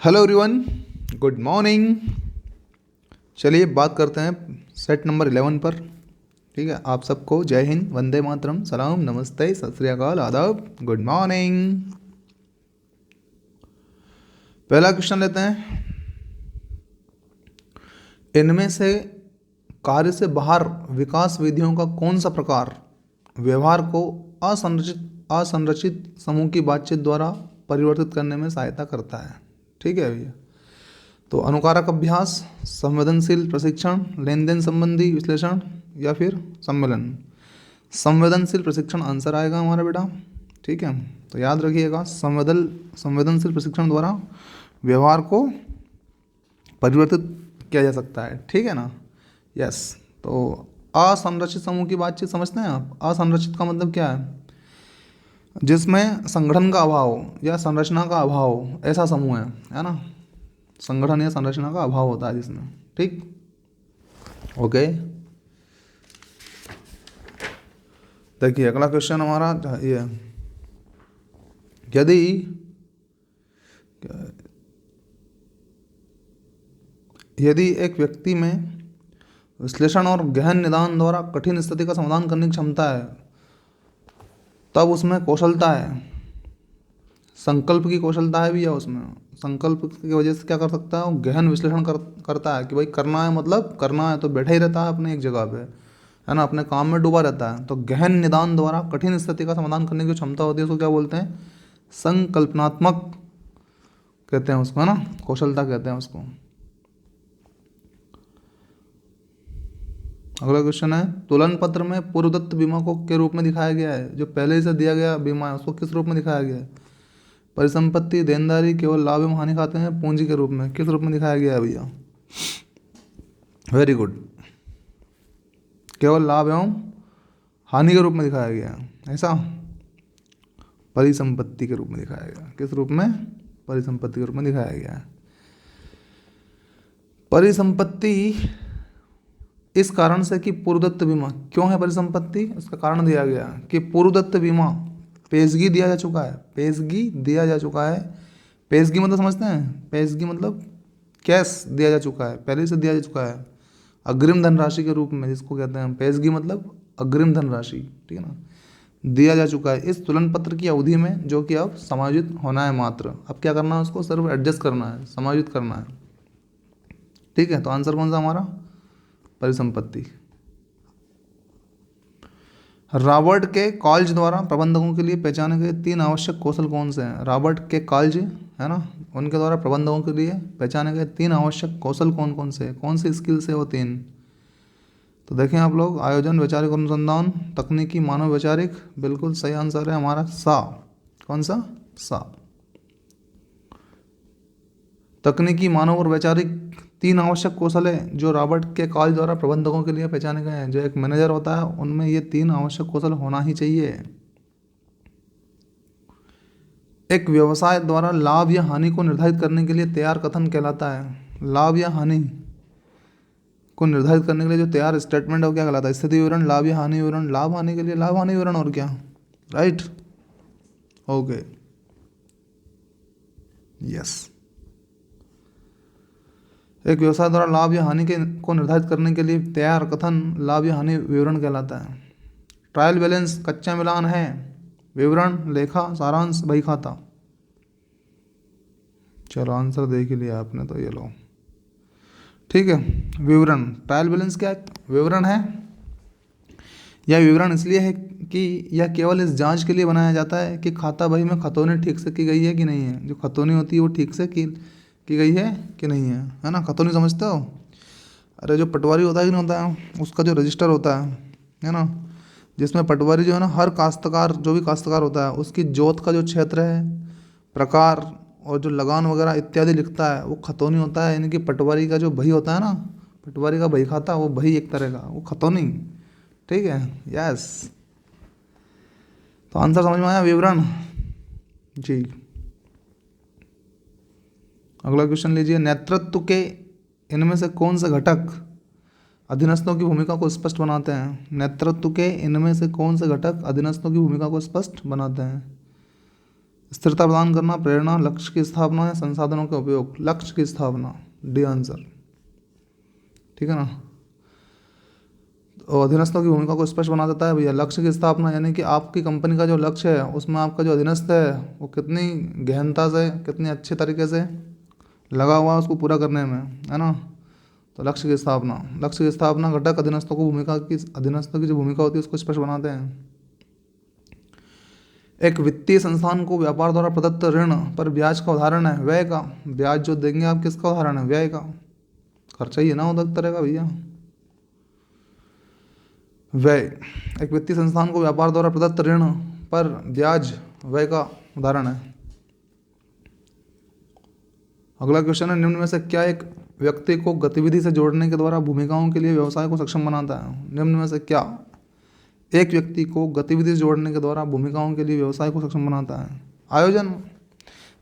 Hello everyone, good morning. चलिए बात करते हैं सेट नंबर 11 पर। ठीक है, आप सबको जय हिंद, वंदे मातरम, सलाम, नमस्ते, सत श्री अकाल, आदाब, गुड मॉर्निंग। पहला क्वेश्चन लेते हैं। इनमें से कार्य से बाहर विकास विधियों का कौन सा प्रकार व्यवहार को असंरचित समूह की बातचीत द्वारा परिवर्तित करने में सहायता करता है? ठीक है भैया। तो अनुकारक अभ्यास, संवेदनशील प्रशिक्षण, लेन देन संबंधी विश्लेषण या फिर सम्मेलन। संवेदनशील प्रशिक्षण आंसर आएगा हमारा बेटा। ठीक है, तो याद रखिएगा, संवेदनशील प्रशिक्षण द्वारा व्यवहार को परिवर्तित किया जा सकता है। ठीक है ना। यस। तो असंरचित समूह की बातचीत समझते हैं आप। असंरचित का मतलब क्या है? जिसमें संगठन का अभाव या संरचना का अभाव, ऐसा समूह है ना। संगठन या संरचना का अभाव होता है जिसमें। ठीक, ओके। देखिए अगला क्वेश्चन हमारा ये है, यदि एक व्यक्ति में विश्लेषण और गहन निदान द्वारा कठिन स्थिति का समाधान करने की क्षमता है, तब उसमें कौशलता है, संकल्प की कौशलता है भी है उसमें। संकल्प की वजह से क्या कर सकता है, वो गहन विश्लेषण करता है कि भाई करना है, मतलब करना है, तो बैठा ही रहता है अपने एक जगह पे, है ना, अपने काम में डूबा रहता है। तो गहन निदान द्वारा कठिन स्थिति का समाधान करने की क्षमता होती है, उसको क्या बोलते हैं? संकल्पनात्मक कहते हैं उसको, है ना, कौशलता कहते हैं उसको। अगला क्वेश्चन है, तुलन पत्र में पूर्वदत्त बीमा को के रूप में दिखाया गया है। जो पहले से दिया गया बीमा है उसको किस रूप में दिखाया गया है? परिसंपत्ति, देनदारी, केवल लाभ एवं हानि खाते हैं, पूंजी के रूप में, किस रूप में दिखाया गया है भैया? वेरी गुड, केवल लाभ एवं हानि के रूप में दिखाया गया है, ऐसा। परिसंपत्ति के रूप में दिखाया गया। किस रूप में? परिसंपत्ति के रूप में दिखाया गया है। परिसंपत्ति इस कारण से कि पूर्वदत्त बीमा क्यों है परिसंपत्ति, इसका कारण दिया गया कि पूर्वदत्त बीमा पेशगी दिया जा चुका है। पेशगी दिया जा चुका है। पेशगी मतलब समझते हैं? पेशगी मतलब कैश दिया जा चुका है, पहले से दिया जा चुका है, अग्रिम धनराशि के रूप में, जिसको कहते हैं पेशगी मतलब अग्रिम धनराशि। ठीक है ना, दिया जा चुका है इस तुलन पत्र की अवधि में, जो कि अब समायोजित होना है मात्र। अब क्या करना है, उसको सिर्फ एडजस्ट करना है, समायोजित करना है। ठीक है, तो आंसर कौन सा हमारा? परिसंपत्ति। रॉबर्ट के कॉल्ज द्वारा प्रबंधकों के लिए पहचाने गए 3 आवश्यक कौशल कौन से हैं? रॉबर्ट के कॉल्ज, है ना, उनके द्वारा प्रबंधकों के लिए पहचाने गए 3 आवश्यक कौशल कौन कौन से हैं? कौन सी स्किल्स है वो 3? तो देखें आप लोग, आयोजन, वैचारिक अनुसंधान, तकनीकी, मानव वैचारिक। बिल्कुल सही आंसर है हमारा सा। कौन सा? सा। तकनीकी, मानव और वैचारिक 3 आवश्यक कौशल है जो रॉबर्ट के कॉल्ज द्वारा प्रबंधकों के लिए पहचाने गए हैं। जो एक मैनेजर होता है उनमें ये 3 आवश्यक कौशल होना ही चाहिए। एक व्यवसाय द्वारा लाभ या हानि को निर्धारित करने के लिए तैयार कथन कहलाता है। लाभ या हानि को निर्धारित करने के लिए जो तैयार स्टेटमेंट है वो क्या कहलाता है? स्थिति विवरण, लाभ या हानि विवरण। लाभ हानि के लिए लाभ हानि विवरण, और क्या? Right, okay, yes. एक व्यवसाय द्वारा लाभ या हानि के को निर्धारित करने के लिए तैयार कथन लाभ या हानि विवरण कहलाता है। ट्रायल बैलेंस कच्चा मिलान है, विवरण, लेखा, सारांश, बही खाता। चलो आंसर देख ही लिया आपने, तो ये लो। ठीक है, विवरण। ट्रायल बैलेंस क्या है? विवरण है। यह विवरण इसलिए है कि यह केवल इस जांच के लिए बनाया जाता है कि खाता बही में खतौनी ठीक से की गई है कि नहीं है। जो खतौनी होती है वो ठीक से की गई है कि नहीं है ना। खतौनी समझते हो? अरे जो पटवारी होता है कि नहीं होता है, उसका जो रजिस्टर होता है ना, जिसमें पटवारी जो है ना, हर काश्तकार, जो भी काश्तकार होता है, उसकी जोत का जो क्षेत्र है, प्रकार और जो लगान वगैरह इत्यादि लिखता है, वो खतौनी होता है। यानी कि पटवारी का जो बही होता है ना, पटवारी का बही खाता, वो बही एक तरह का, वो खतौनी। ठीक है, यस। तो आंसर समझ में आया, विवरण जी। अगला क्वेश्चन लीजिए, नेतृत्व के इनमें से कौन से घटक अधीनस्थों की भूमिका को स्पष्ट बनाते हैं? नेतृत्व के इनमें से कौन से घटक अधीनस्थों की भूमिका को स्पष्ट बनाते हैं? स्थिरता प्रदान करना, प्रेरणा, लक्ष्य की स्थापना या संसाधनों का उपयोग। लक्ष्य की स्थापना, डी आंसर। ठीक है ना। और अधीनस्थों की भूमिका को स्पष्ट बना देता है भैया। लक्ष्य की स्थापना यानी कि आपकी कंपनी का जो लक्ष्य है उसमें आपका जो अधीनस्थ है वो कितनी गहनता से, कितनी अच्छे तरीके से लगा हुआ है उसको पूरा करने में, है ना। तो लक्ष्य की स्थापना, लक्ष्य की स्थापना घटक अधीनस्थों को अधीनस्थों की जो भूमिका होती है उसको स्पष्ट बनाते हैं। एक वित्तीय संस्थान को व्यापार द्वारा प्रदत्त ऋण पर ब्याज का उदाहरण है व्यय का। ब्याज जो देंगे आप किसका उदाहरण है? व्यय का। खर्चा ही है ना उधर तरह का भैया। व्यय, एक वित्तीय संस्थान को व्यापार द्वारा प्रदत्त ऋण पर ब्याज व्यय का उदाहरण है। अगला क्वेश्चन है, निम्न में से क्या एक व्यक्ति को गतिविधि से जोड़ने के द्वारा भूमिकाओं के लिए व्यवसाय को सक्षम बनाता है? निम्न में से क्या एक व्यक्ति को गतिविधि से जोड़ने के द्वारा भूमिकाओं के लिए व्यवसाय को सक्षम बनाता है? आयोजन।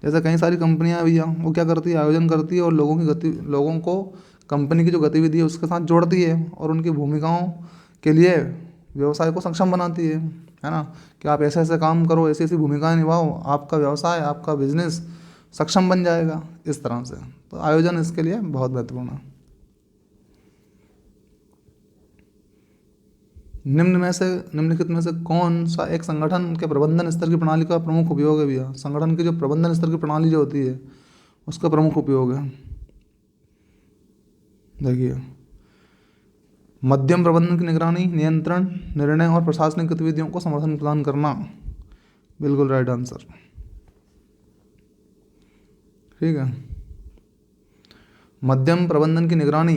जैसे कई सारी कंपनियां भैया वो क्या करती है? आयोजन करती है और लोगों को कंपनी की जो गतिविधि है उसके साथ जोड़ती है और उनकी भूमिकाओं के लिए व्यवसाय को सक्षम बनाती है ना। कि आप ऐसे ऐसे काम करो, ऐसी ऐसी भूमिकाएं निभाओ, आपका व्यवसाय, आपका बिजनेस सक्षम बन जाएगा इस तरह से। तो आयोजन इसके लिए बहुत महत्वपूर्ण है। निम्नलिखित में से कौन सा एक संगठन के प्रबंधन स्तर की प्रणाली का प्रमुख उपयोग है भैया? संगठन की जो प्रबंधन स्तर की प्रणाली जो होती है उसका प्रमुख उपयोग है। देखिए, मध्यम प्रबंधन की निगरानी, नियंत्रण, निर्णय और प्रशासनिक गतिविधियों को समर्थन प्रदान करना। बिल्कुल राइट आंसर। ठीक है। मध्यम प्रबंधन की निगरानी,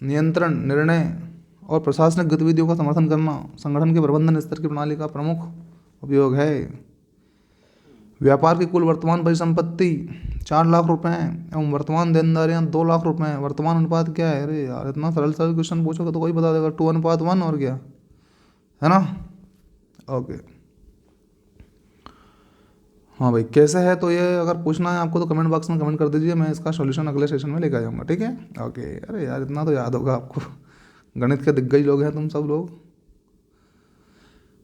नियंत्रण, निर्णय और प्रशासनिक गतिविधियों का समर्थन करना संगठन के प्रबंधन स्तर की प्रणाली का प्रमुख उपयोग है। व्यापार की कुल वर्तमान परिसंपत्ति 4 लाख रुपए एवं वर्तमान देनदारियां 2 लाख रुपए। वर्तमान अनुपात क्या है? अरे यार इतना सरल सरल क्वेश्चन पूछोगे तो कोई बता देगा, 2:1 और क्या है ना। ओके, हाँ भाई कैसे है तो ये अगर पूछना है आपको तो कमेंट बॉक्स में कमेंट कर दीजिए, मैं इसका सॉल्यूशन अगले सेशन में लेकर जाऊँगा। ठीक है, ओके। अरे यार इतना तो याद होगा आपको, गणित के दिग्गज लोग हैं तुम सब लोग।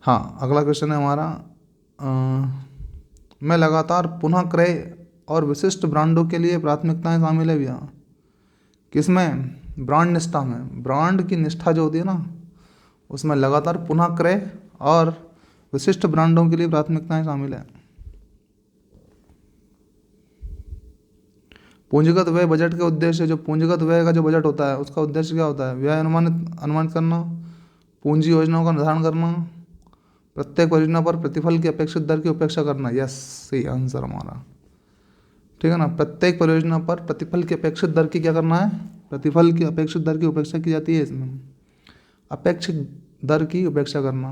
हाँ, अगला क्वेश्चन है हमारा, में लगातार पुनः क्रय और विशिष्ट ब्रांडों के लिए प्राथमिकताएं शामिल है भैया। किसमें? ब्रांड निष्ठा में। ब्रांड की निष्ठा जो होती है ना उसमें लगातार पुनः क्रय और विशिष्ट ब्रांडों के लिए प्राथमिकताएं शामिल है। पूंजीगत व्यय बजट के उद्देश्य, जो पूंजीगत व्यय का जो बजट होता है उसका उद्देश्य क्या होता है? व्यय अनुमानित करना, पूंजी योजनाओं का निर्धारण करना, प्रत्येक परियोजना पर प्रतिफल की अपेक्षित दर की उपेक्षा करना। यस, सही आंसर हमारा। ठीक है ना, प्रत्येक परियोजना पर प्रतिफल की अपेक्षित दर की क्या करना है? प्रतिफल की अपेक्षित दर की उपेक्षा की जाती है इसमें, अपेक्षित दर की उपेक्षा करना।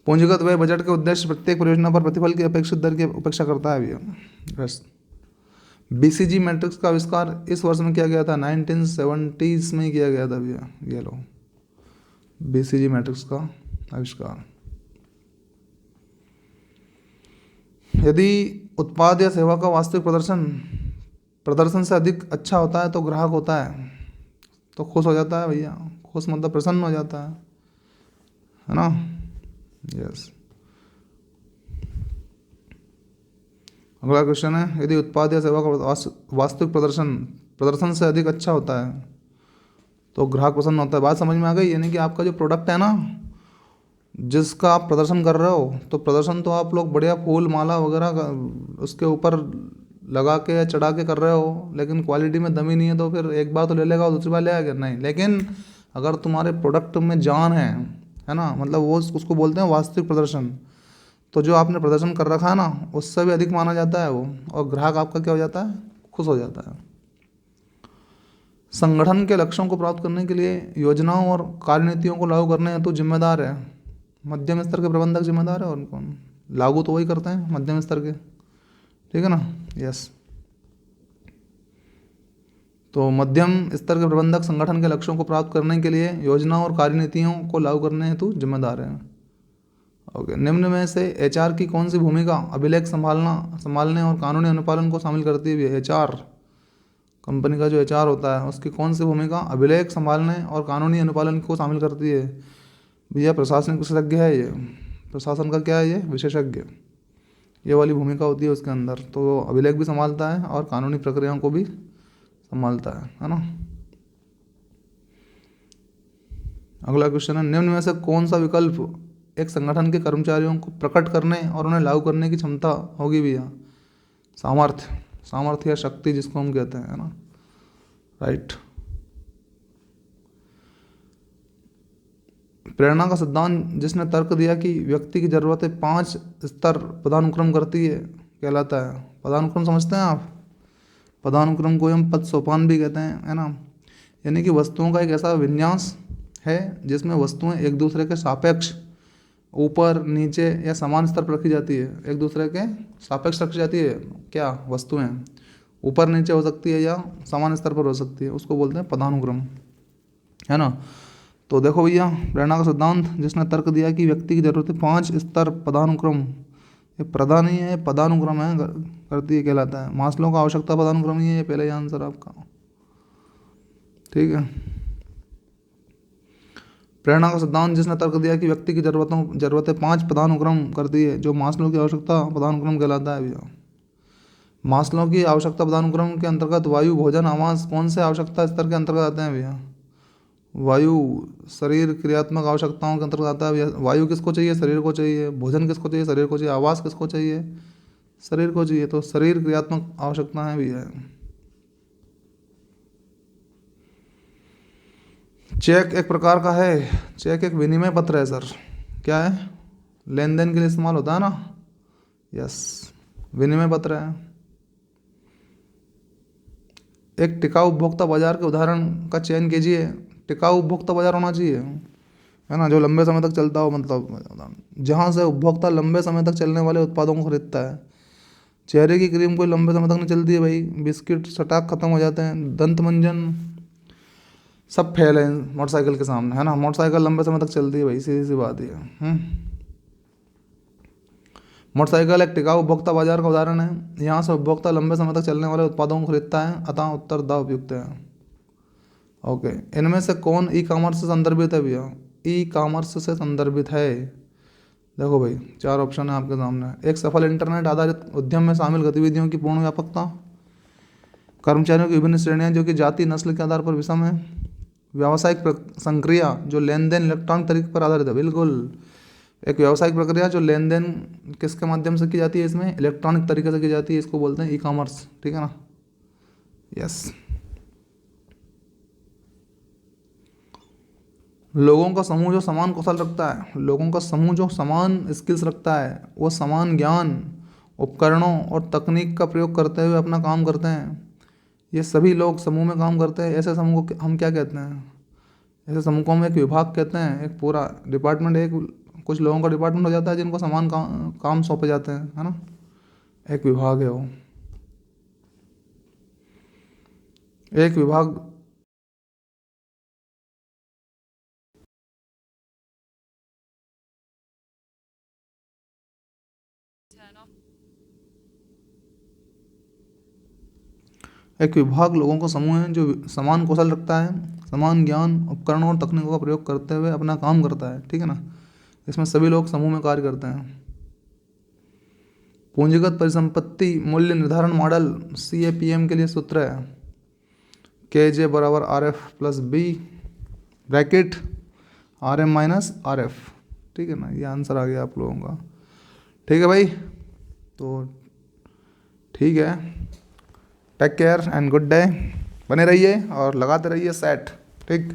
पूंजीगत व्यय बजट के उद्देश्य प्रत्येक परियोजना पर प्रतिफल की अपेक्षित दर की उपेक्षा करता है भैया। बस, बीसीजी मैट्रिक्स का आविष्कार इस वर्ष में किया गया था? 1970s में ही किया गया था भैया। ये लो, बीसीजी मैट्रिक्स का आविष्कार। यदि उत्पाद या सेवा का वास्तविक प्रदर्शन से अधिक अच्छा होता है तो ग्राहक होता है तो खुश हो जाता है भैया। खुश मतलब प्रसन्न हो जाता है ना। यस। अगला क्वेश्चन है, यदि उत्पाद या सेवा का वास्तविक प्रदर्शन से अधिक अच्छा होता है तो ग्राहक प्रसन्न होता है। बात समझ में आ गई? यानी कि आपका जो प्रोडक्ट है ना जिसका आप प्रदर्शन कर रहे हो, तो प्रदर्शन तो आप लोग बढ़िया फूल माला वगैरह उसके ऊपर लगा के या चढ़ा के कर रहे हो, लेकिन क्वालिटी में दम ही नहीं है तो फिर एक बार तो ले लेगा और दूसरी बार ले आएगा नहीं। लेकिन अगर तुम्हारे प्रोडक्ट में जान है ना, मतलब वो उसको बोलते हैं वास्तविक प्रदर्शन। तो जो आपने प्रदर्शन कर रखा है ना उससे भी अधिक माना जाता है वो, और ग्राहक आपका क्या हो जाता है? खुश हो जाता है। संगठन के लक्ष्यों को प्राप्त करने के लिए योजनाओं और कार्यनीतियों को लागू करने हेतु जिम्मेदार है मध्यम स्तर के प्रबंधक जिम्मेदार है, और कौन? लागू तो वही करते हैं मध्यम स्तर के। ठीक है ना। यस, तो मध्यम स्तर के प्रबंधक संगठन के लक्ष्यों को प्राप्त करने के लिए योजनाओं और कार्यनीतियों को लागू करने हेतु जिम्मेदार है। ओके, निम्न में से एचआर की कौन सी भूमिका अभिलेख संभालने और कानूनी अनुपालन को शामिल करती है? एचआर, कंपनी का जो एचआर होता है उसकी कौन सी भूमिका अभिलेख संभालने और कानूनी अनुपालन को शामिल करती है? भैया प्रशासनिक विशेषज्ञ है ये, प्रशासन का क्या है, ये विशेषज्ञ, ये वाली भूमिका होती है उसके अंदर। तो अभिलेख भी संभालता है और कानूनी प्रक्रियाओं को भी संभालता है ना। अगला क्वेश्चन है, निम्न में से कौन सा विकल्प एक संगठन के कर्मचारियों को प्रकट करने और उन्हें लागू करने की क्षमता होगी भैया? सामर्थ्य, सामर्थ्य या शक्ति जिसको हम कहते हैं, है ना, राइट। प्रेरणा का सिद्धांत जिसने तर्क दिया कि व्यक्ति की जरूरतें 5 स्तर पदानुक्रम करती है कहलाता है। पदानुक्रम समझते हैं आप? पदानुक्रम को हम पद सोपान भी कहते हैं, है ना। यानी कि वस्तुओं का एक ऐसा विन्यास है जिसमें वस्तुएं एक दूसरे के सापेक्ष ऊपर नीचे या समान स्तर पर रखी जाती है। एक दूसरे के सापेक्ष रखी जाती है क्या? वस्तुएं ऊपर नीचे हो सकती है या समान स्तर पर हो सकती है, उसको बोलते हैं पदानुक्रम, है ना। तो देखो भैया, प्रेरणा का सिद्धांत जिसने तर्क दिया कि व्यक्ति की जरूरतें 5 स्तर पदानुक्रम, ये प्रदा नहीं है, पदानुक्रम है, करती है कहलाता है। मास्लो का आवश्यकता पदानुक्रम ही है, ये पहले ही आंसर आपका, ठीक है। प्रेरणा का सिद्धांत जिसने तर्क दिया कि व्यक्ति की जरूरतें 5 पदानुक्रम करती है, जो मास्लो की आवश्यकता पदानुक्रम कहलाता है भैया। मास्लो की आवश्यकता पदानुक्रम के अंतर्गत वायु, भोजन, आवास कौन से आवश्यकता स्तर के अंतर्गत आते हैं भैया? वायु शरीर क्रियात्मक आवश्यकताओं के अंतर्गत आता है भैया। वायु किसको चाहिए? शरीर को चाहिए। भोजन किसको चाहिए? शरीर को चाहिए। आवास किसको चाहिए? शरीर को चाहिए। तो शरीर क्रियात्मक आवश्यकता है भैया। चेक एक प्रकार का है, चेक एक विनिमय पत्र है सर। क्या है? लेन देन के लिए इस्तेमाल होता है ना, यस, विनिमय पत्र है। एक टिकाऊ उपभोक्ता बाजार के उदाहरण का चयन कीजिए। टिकाऊ उपभोक्ता बाजार होना चाहिए, है ना, जो लंबे समय तक चलता हो, मतलब जहाँ से उपभोक्ता लंबे समय तक चलने वाले उत्पादों को खरीदता है। चेहरे की क्रीम कोई लंबे समय तक नहीं चलती है भाई, बिस्किट स्टॉक खत्म हो जाते हैं, दंत मंजन सब फेल है मोटरसाइकिल के सामने, है ना। मोटरसाइकिल लंबे समय तक चलती है भाई, सीधी सी बात है। मोटरसाइकिल एक टिकाऊ उपभोक्ता बाजार का उदाहरण है। यहाँ से उपभोक्ता लंबे समय तक चलने वाले उत्पादों को खरीदता है, अतः उत्तर द उपयुक्त है। ओके, इनमें से कौन ई कॉमर्स से संदर्भित है भैया? ई कॉमर्स से संदर्भित है, देखो भाई 4 ऑप्शन है आपके सामने। एक, सफल इंटरनेट आधारित उद्यम में शामिल गतिविधियों की पूर्ण व्यापकता। कर्मचारियों की विभिन्न श्रेणियां जो कि जाति नस्ल के आधार पर विषम है। व्यावसायिक संक्रिया जो लेन देन इलेक्ट्रॉनिक तरीके पर आधारित है, बिल्कुल एक व्यावसायिक प्रक्रिया जो लेन देन किसके माध्यम से की जाती है, इसमें इलेक्ट्रॉनिक तरीके से की जाती है, इसको बोलते हैं ई कॉमर्स, ठीक है ना, यस। लोगों का समूह जो समान कौशल रखता है, लोगों का समूह जो समान स्किल्स रखता है, वो समान ज्ञान, उपकरणों और तकनीक का प्रयोग करते हुए अपना काम करते हैं। ये सभी लोग समूह में काम करते हैं। ऐसे समूह को हम क्या कहते हैं? ऐसे समूह को हम एक विभाग कहते हैं, एक पूरा डिपार्टमेंट, एक कुछ लोगों का डिपार्टमेंट हो जाता है जिनको समान काम सौंपे जाते हैं, है ना, एक विभाग है वो। एक विभाग लोगों का समूह है जो समान कौशल रखता है, समान ज्ञान, उपकरणों और तकनीकों का प्रयोग करते हुए अपना काम करता है, ठीक है ना। इसमें सभी लोग समूह में कार्य करते हैं। पूंजीगत परिसंपत्ति मूल्य निर्धारण मॉडल CAPM के लिए सूत्र है KJ बराबर RF plus B bracket RM minus RF, ठीक है ना। ये आंसर आ गया आप लोगों का, ठीक है भाई। तो ठीक है, take care and good day, बने रहिए और लगाते रहिए सेट, ठीक।